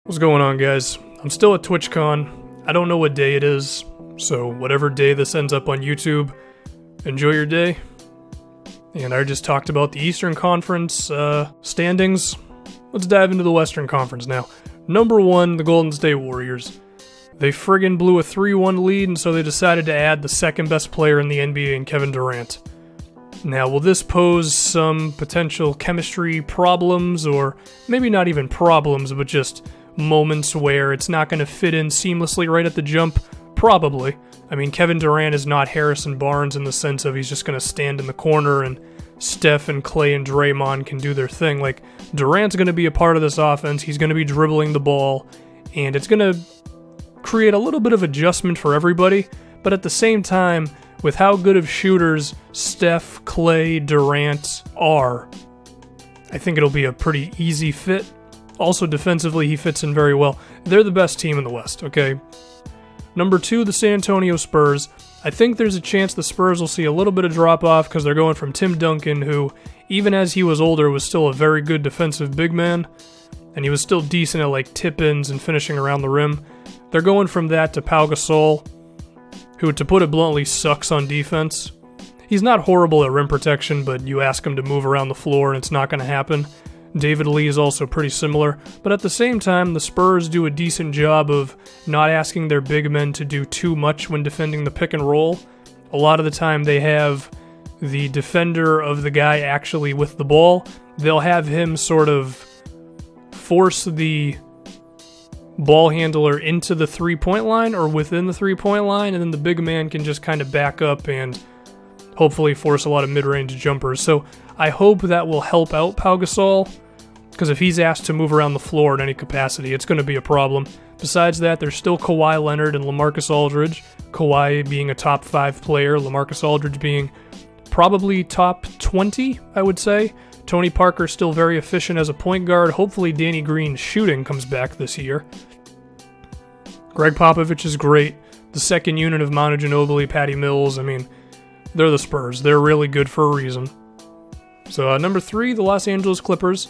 What's going on, guys? I'm still at TwitchCon. I don't know what day it is, so whatever day this ends up on YouTube, enjoy your day. And I just talked about the Eastern Conference standings. Let's dive into the Western Conference now. Number 1, the Golden State Warriors. They friggin' blew a 3-1 lead, and so they decided to add the second best player in the NBA in Kevin Durant. Now, will this pose some potential chemistry problems, or maybe not even problems, but just moments where it's not going to fit in seamlessly right at the jump? Probably. I mean, Kevin Durant is not Harrison Barnes in the sense of he's just going to stand in the corner and Steph and Clay and Draymond can do their thing. Like, Durant's going to be a part of this offense. He's going to be dribbling the ball, and it's going to create a little bit of adjustment for everybody. But at the same time, with how good of shooters Steph, Clay, Durant are, I think it'll be a pretty easy fit. Also, defensively, he fits in very well. They're the best team in the West, okay? Number 2, the San Antonio Spurs. I think there's a chance the Spurs will see a little bit of drop-off because they're going from Tim Duncan, who, even as he was older, was still a very good defensive big man, and he was still decent at like tip-ins and finishing around the rim. They're going from that to Pau Gasol, who, to put it bluntly, sucks on defense. He's not horrible at rim protection, but you ask him to move around the floor and it's not going to happen. David Lee is also pretty similar, but at the same time, the Spurs do a decent job of not asking their big men to do too much when defending the pick and roll. A lot of the time they have the defender of the guy actually with the ball. They'll have him sort of force the ball handler into the three-point line or within the three-point line, and then the big man can just kind of back up and hopefully force a lot of mid-range jumpers. So I hope that will help out Pau Gasol, because if he's asked to move around the floor in any capacity, it's going to be a problem. Besides that, there's still Kawhi Leonard and LaMarcus Aldridge. Kawhi being a top 5 player, LaMarcus Aldridge being probably top 20, I would say. Tony Parker still very efficient as a point guard. Hopefully Danny Green's shooting comes back this year. Greg Popovich is great. The second unit of Manu Ginobili, Patty Mills, I mean, they're the Spurs. They're really good for a reason. So number 3, the Los Angeles Clippers.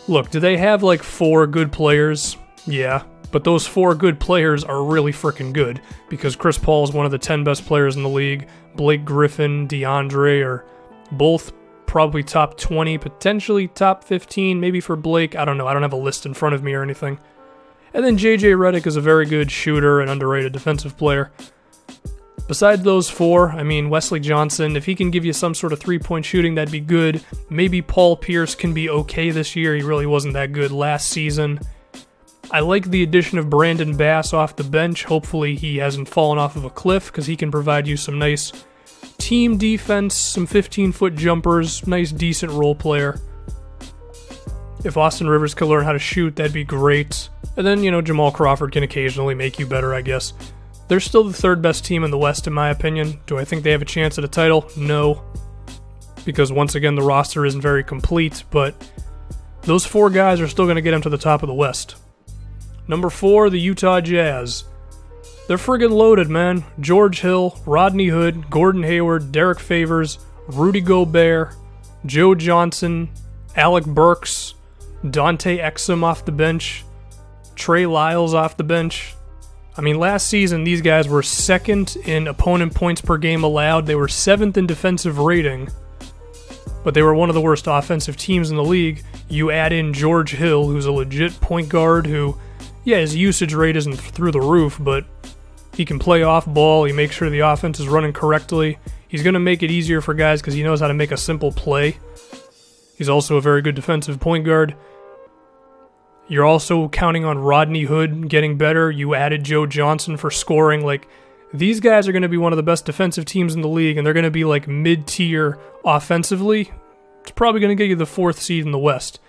Look, do they have like 4 good players? Yeah, but those 4 good players are really freaking good because Chris Paul is one of the 10 best players in the league. Blake Griffin, DeAndre are both probably top 20, potentially top 15, maybe for Blake. I don't know. I don't have a list in front of me or anything. And then JJ Redick is a very good shooter and underrated defensive player. Besides those 4, I mean, Wesley Johnson, if he can give you some sort of three-point shooting, that'd be good. Maybe Paul Pierce can be okay this year. He really wasn't that good last season. I like the addition of Brandon Bass off the bench. Hopefully he hasn't fallen off of a cliff because he can provide you some nice team defense, some 15-foot jumpers, nice, decent role player. If Austin Rivers could learn how to shoot, that'd be great. And then, Jamal Crawford can occasionally make you better, I guess. They're still the 3rd best team in the West, in my opinion. Do I think they have a chance at a title? No. Because, once again, the roster isn't very complete, but those 4 guys are still going to get them to the top of the West. Number 4, the Utah Jazz. They're friggin' loaded, man. George Hill, Rodney Hood, Gordon Hayward, Derek Favors, Rudy Gobert, Joe Johnson, Alec Burks, Dante Exum off the bench, Trey Lyles off the bench. I mean, last season, these guys were 2nd in opponent points per game allowed. They were 7th in defensive rating, but they were one of the worst offensive teams in the league. You add in George Hill, who's a legit point guard who, yeah, his usage rate isn't through the roof, but he can play off ball. He makes sure the offense is running correctly. He's going to make it easier for guys because he knows how to make a simple play. He's also a very good defensive point guard. You're also counting on Rodney Hood getting better. You added Joe Johnson for scoring. Like, these guys are going to be one of the best defensive teams in the league, and they're going to be like mid-tier offensively. It's probably going to get you the 4th seed in the West.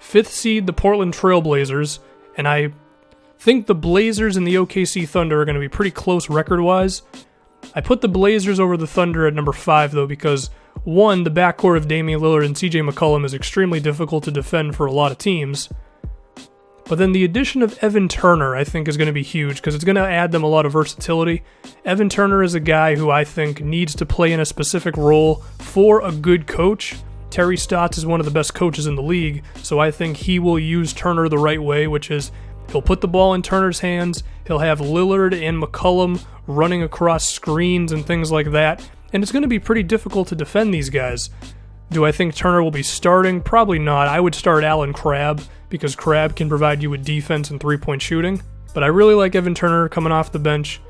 5th seed, the Portland Trail Blazers, and I think the Blazers and the OKC Thunder are going to be pretty close record-wise. I put the Blazers over the Thunder at number 5, though, because, 1, the backcourt of Damian Lillard and CJ McCollum is extremely difficult to defend for a lot of teams. But then the addition of Evan Turner, I think, is going to be huge because it's going to add them a lot of versatility. Evan Turner is a guy who I think needs to play in a specific role for a good coach, Terry Stotts is one of the best coaches in the league, so I think he will use Turner the right way, which is he'll put the ball in Turner's hands, he'll have Lillard and McCollum running across screens and things like that, and it's going to be pretty difficult to defend these guys. Do I think Turner will be starting? Probably not. I would start Allen Crabbe, because Crabbe can provide you with defense and three-point shooting, but I really like Evan Turner coming off the bench.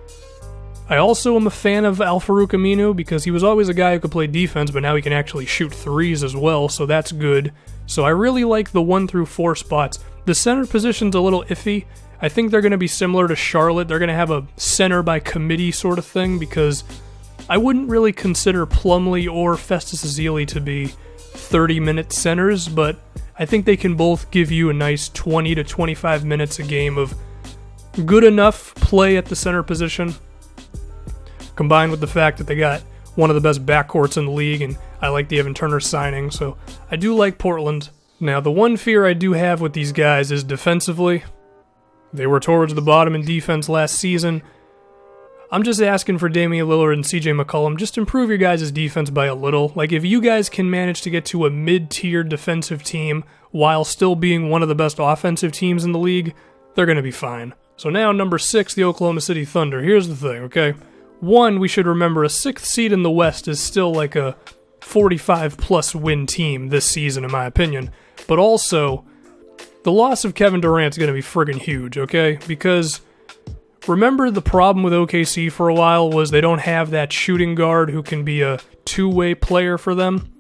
I also am a fan of Al-Farouq Aminu because he was always a guy who could play defense, but now he can actually shoot threes as well, so that's good. So I really like the 1 through 4 spots. The center position's a little iffy. I think they're going to be similar to Charlotte. They're going to have a center by committee sort of thing because I wouldn't really consider Plumlee or Festus Ezeli to be 30-minute centers, but I think they can both give you a nice 20 to 25 minutes a game of good enough play at the center position, combined with the fact that they got one of the best backcourts in the league, and I like the Evan Turner signing, so I do like Portland. Now, the one fear I do have with these guys is defensively. They were towards the bottom in defense last season. I'm just asking for Damian Lillard and CJ McCollum, just improve your guys' defense by a little. Like, if you guys can manage to get to a mid-tier defensive team while still being one of the best offensive teams in the league, they're going to be fine. So now, number 6, the Oklahoma City Thunder. Here's the thing, okay? One, we should remember a 6th seed in the West is still like a 45-plus win team this season, in my opinion. But also, the loss of Kevin Durant is going to be friggin' huge, okay? Because remember the problem with OKC for a while was they don't have that shooting guard who can be a two-way player for them?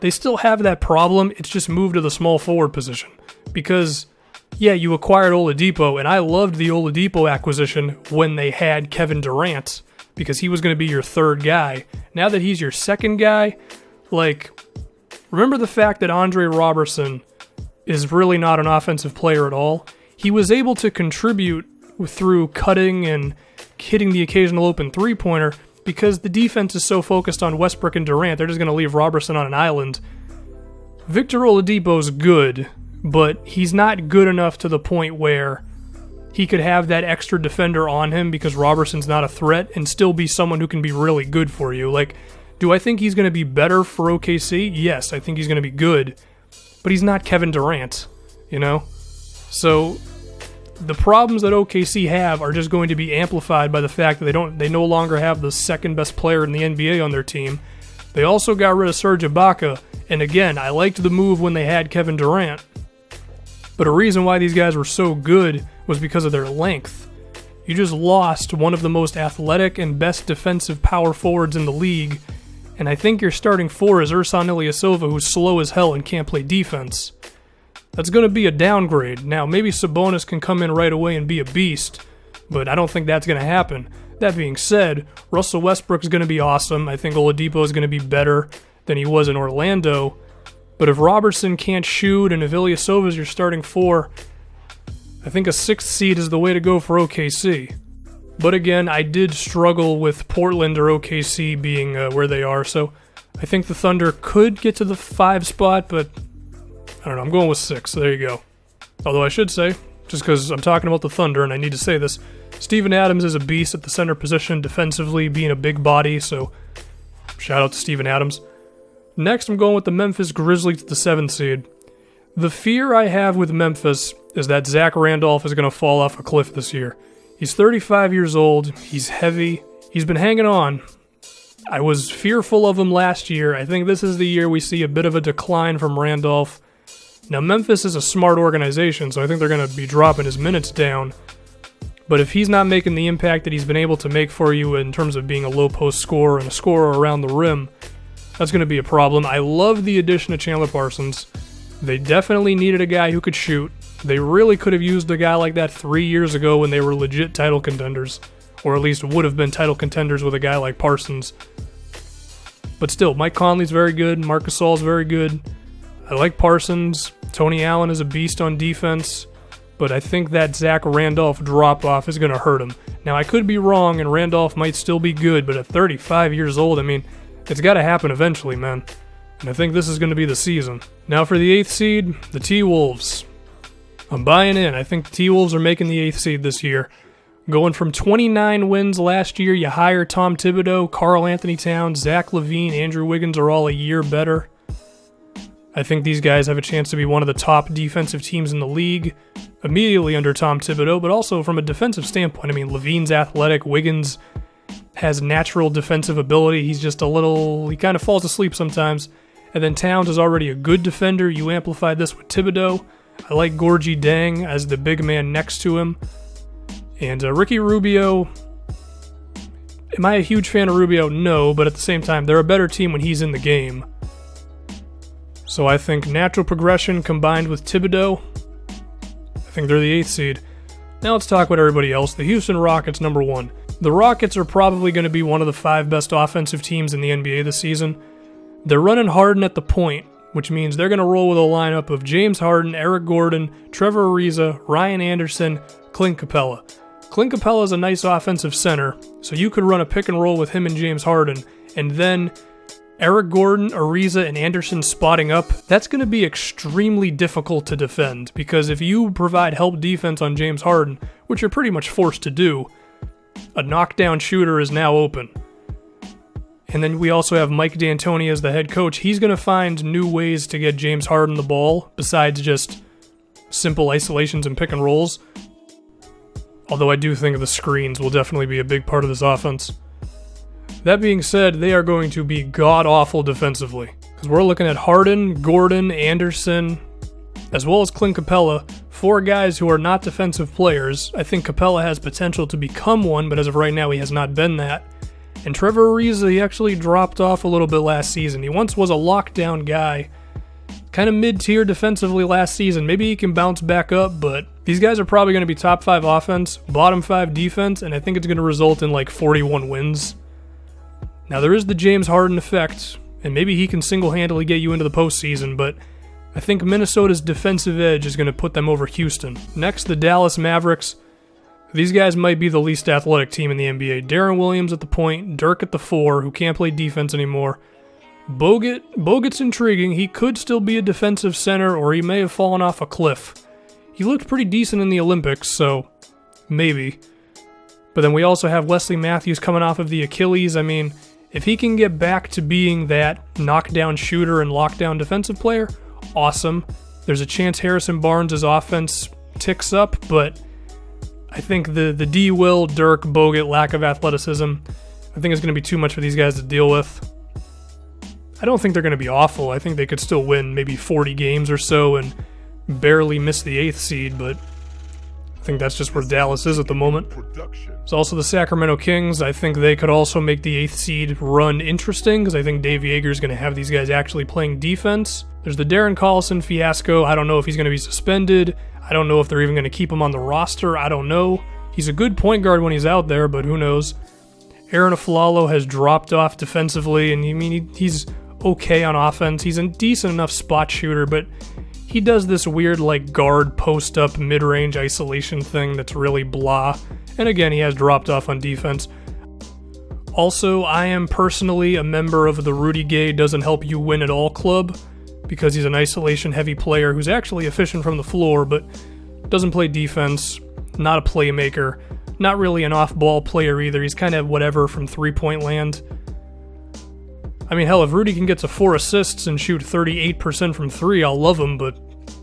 They still have that problem, it's just moved to the small forward position. Because, yeah, you acquired Oladipo, and I loved the Oladipo acquisition when they had Kevin Durant, because he was going to be your third guy. Now that he's your second guy, like, remember the fact that Andre Robertson is really not an offensive player at all? He was able to contribute through cutting and hitting the occasional open three-pointer because the defense is so focused on Westbrook and Durant, they're just going to leave Robertson on an island. Victor Oladipo's good, but he's not good enough to the point where he could have that extra defender on him because Robertson's not a threat and still be someone who can be really good for you. Like, do I think he's going to be better for OKC? Yes, I think he's going to be good, but he's not Kevin Durant, you know? So the problems that OKC have are just going to be amplified by the fact that they no longer have the second best player in the NBA on their team. They also got rid of Serge Ibaka, and again, I liked the move when they had Kevin Durant, but a reason why these guys were so good was because of their length. You just lost one of the most athletic and best defensive power forwards in the league, and I think your starting 4 is Ersan Ilyasova, who's slow as hell and can't play defense. That's going to be a downgrade. Now, maybe Sabonis can come in right away and be a beast, but I don't think that's going to happen. That being said, Russell Westbrook's going to be awesome. I think Oladipo is going to be better than he was in Orlando. But if Robertson can't shoot and if Ilyasova is your starting 4, I think a 6th seed is the way to go for OKC. But again, I did struggle with Portland or OKC being where they are, so I think the Thunder could get to the 5 spot, but I don't know, I'm going with 6, so there you go. Although I should say, just because I'm talking about the Thunder and I need to say this, Steven Adams is a beast at the center position defensively, being a big body, so shout out to Steven Adams. Next, I'm going with the Memphis Grizzlies, the 7th seed. The fear I have with Memphis is that Zach Randolph is going to fall off a cliff this year. He's 35 years old, he's heavy, he's been hanging on. I was fearful of him last year. I think this is the year we see a bit of a decline from Randolph. Now, Memphis is a smart organization, so I think they're going to be dropping his minutes down. But if he's not making the impact that he's been able to make for you in terms of being a low-post scorer and a scorer around the rim, that's going to be a problem. I love the addition of Chandler Parsons. They definitely needed a guy who could shoot. They really could have used a guy like that 3 years ago when they were legit title contenders, or at least would have been title contenders with a guy like Parsons. But still, Mike Conley's very good, Marc Gasol's very good. I like Parsons. Tony Allen is a beast on defense, but I think that Zach Randolph drop-off is going to hurt him. Now, I could be wrong, and Randolph might still be good, but at 35 years old, I mean, it's got to happen eventually, man. And I think this is going to be the season. Now for the 8th seed, the T-Wolves. I'm buying in. I think the T-Wolves are making the 8th seed this year. Going from 29 wins last year, you hire Tom Thibodeau, Karl Anthony Towns, Zach LaVine, Andrew Wiggins are all a year better. I think these guys have a chance to be one of the top defensive teams in the league, immediately under Tom Thibodeau, but also from a defensive standpoint. I mean, Levine's athletic, Wiggins has natural defensive ability. He's just he kind of falls asleep sometimes. And then Towns is already a good defender. You amplify this with Thibodeau. I like Gorgie Dang as the big man next to him. And Ricky Rubio, am I a huge fan of Rubio? No, but at the same time, they're a better team when he's in the game. So I think natural progression combined with Thibodeau, I think they're the 8th seed. Now let's talk about everybody else. The Houston Rockets, number 1. The Rockets are probably going to be one of the 5 best offensive teams in the NBA this season. They're running Harden at the point, which means they're going to roll with a lineup of James Harden, Eric Gordon, Trevor Ariza, Ryan Anderson, Clint Capella. Clint Capella is a nice offensive center, so you could run a pick and roll with him and James Harden, and then Eric Gordon, Ariza, and Anderson spotting up. That's going to be extremely difficult to defend, because if you provide help defense on James Harden, which you're pretty much forced to do, a knockdown shooter is now open. And then we also have Mike D'Antoni as the head coach. He's going to find new ways to get James Harden the ball, besides just simple isolations and pick and rolls. Although I do think the screens will definitely be a big part of this offense. That being said, they are going to be god-awful defensively. Because we're looking at Harden, Gordon, Anderson, as well as Clint Capella, 4 guys who are not defensive players. I think Capella has potential to become one, but as of right now, he has not been that. And Trevor Ariza, he actually dropped off a little bit last season. He once was a lockdown guy, kind of mid-tier defensively last season. Maybe he can bounce back up, but these guys are probably going to be top 5 offense, bottom 5 defense, and I think it's going to result in like 41 wins. Now, there is the James Harden effect, and maybe he can single-handedly get you into the postseason, but I think Minnesota's defensive edge is going to put them over Houston. Next, the Dallas Mavericks. These guys might be the least athletic team in the NBA. Deron Williams at the point, Dirk at the 4, who can't play defense anymore. Bogut's intriguing. He could still be a defensive center, or he may have fallen off a cliff. He looked pretty decent in the Olympics, so maybe. But then we also have Wesley Matthews coming off of the Achilles. I mean, if he can get back to being that knockdown shooter and lockdown defensive player, awesome. There's a chance Harrison Barnes' offense ticks up, but I think the D. Will, Dirk, Bogut lack of athleticism, I think it's going to be too much for these guys to deal with. I don't think they're going to be awful. I think they could still win maybe 40 games or so and barely miss the 8th seed, but I think that's just where Dallas is at the moment. There's also the Sacramento Kings. I think they could also make the 8th seed run interesting, because I think Dave Yeager is going to have these guys actually playing defense. There's the Darren Collison fiasco. I don't know if he's going to be suspended. I don't know if they're even going to keep him on the roster. I don't know. He's a good point guard when he's out there, but who knows. Aaron Aflalo has dropped off defensively, and he's okay on offense. He's a decent enough spot shooter, but he does this weird guard post-up mid-range isolation thing that's really blah. And again, he has dropped off on defense. Also, I am personally a member of the Rudy Gay Doesn't Help You Win at All club, because he's an isolation-heavy player who's actually efficient from the floor, but doesn't play defense, not a playmaker, not really an off-ball player either. He's kind of whatever from three-point land. I mean, hell, if Rudy can get to 4 assists and shoot 38% from 3, I'll love him, but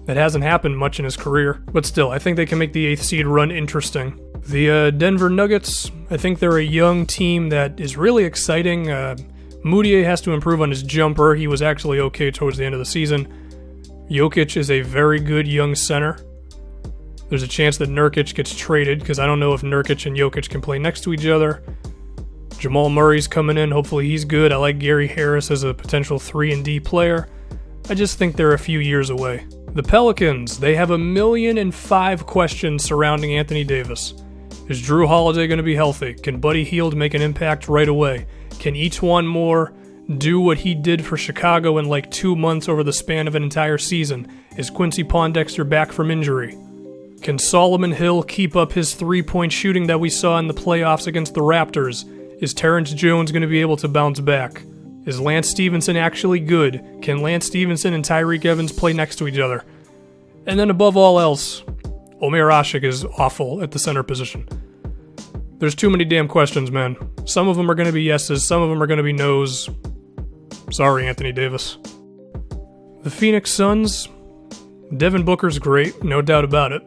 that hasn't happened much in his career. But still, I think they can make the 8th seed run interesting. The Denver Nuggets, I think they're a young team that is really exciting. Moutier has to improve on his jumper. He was actually okay towards the end of the season. Jokic is a very good young center. There's a chance that Nurkic gets traded, because I don't know if Nurkic and Jokic can play next to each other. Jamal Murray's coming in. Hopefully he's good. I like Gary Harris as a potential 3-and-D player. I just think they're a few years away. The Pelicans, they have 1,000,005 questions surrounding Anthony Davis. Is Jrue Holiday going to be healthy? Can Buddy Hield make an impact right away? Can E'Twaun Moore do what he did for Chicago in 2 months over the span of an entire season? Is Quincy Pondexter back from injury? Can Solomon Hill keep up his three-point shooting that we saw in the playoffs against the Raptors? Is Terrence Jones going to be able to bounce back? Is Lance Stevenson actually good? Can Lance Stevenson and Tyreek Evans play next to each other? And then above all else, Omer Asik is awful at the center position. There's too many damn questions, man. Some of them are going to be yeses, some of them are going to be nos. Sorry, Anthony Davis. The Phoenix Suns, Devin Booker's great, no doubt about it.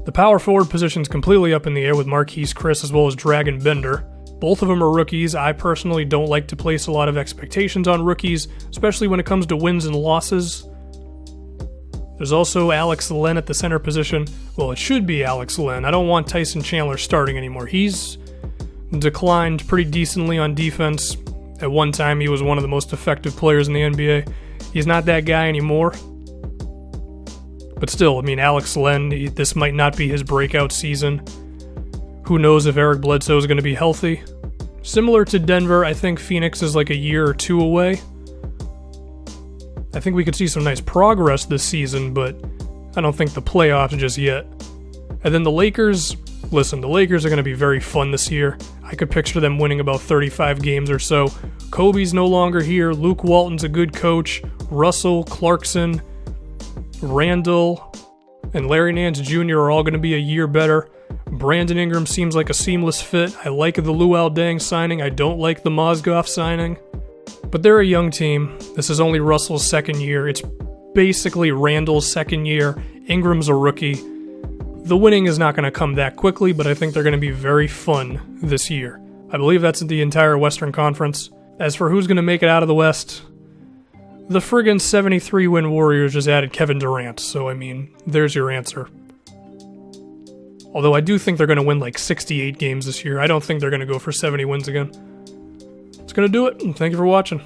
The power forward position's completely up in the air with Marquise Chris as well as Dragon Bender. Both of them are rookies. I personally don't like to place a lot of expectations on rookies, especially when it comes to wins and losses. There's also Alex Len at the center position. Well, it should be Alex Len. I don't want Tyson Chandler starting anymore. He's declined pretty decently on defense. At one time, he was one of the most effective players in the NBA. He's not that guy anymore. But still, I mean, Alex Len, this might not be his breakout season. Who knows if Eric Bledsoe is going to be healthy. Similar to Denver, I think Phoenix is like a year or two away. I think we could see some nice progress this season, but I don't think the playoffs just yet. And then the Lakers, listen, the Lakers are going to be very fun this year. I could picture them winning about 35 games or so. Kobe's no longer here. Luke Walton's a good coach. Russell, Clarkson, Randall, and Larry Nance Jr. are all going to be a year better. Brandon Ingram seems like a seamless fit. I like the Luol Deng signing. I don't like the Mozgov signing. But they're a young team. This is only Russell's second year. It's basically Randall's second year. Ingram's a rookie. The winning is not going to come that quickly, but I think they're going to be very fun this year. I believe that's the entire Western Conference. As for who's going to make it out of the West, the friggin' 73-win Warriors just added Kevin Durant, so I mean, there's your answer. Although I do think they're going to win like 68 games this year. I don't think they're going to go for 70 wins again. That's going to do it, and thank you for watching.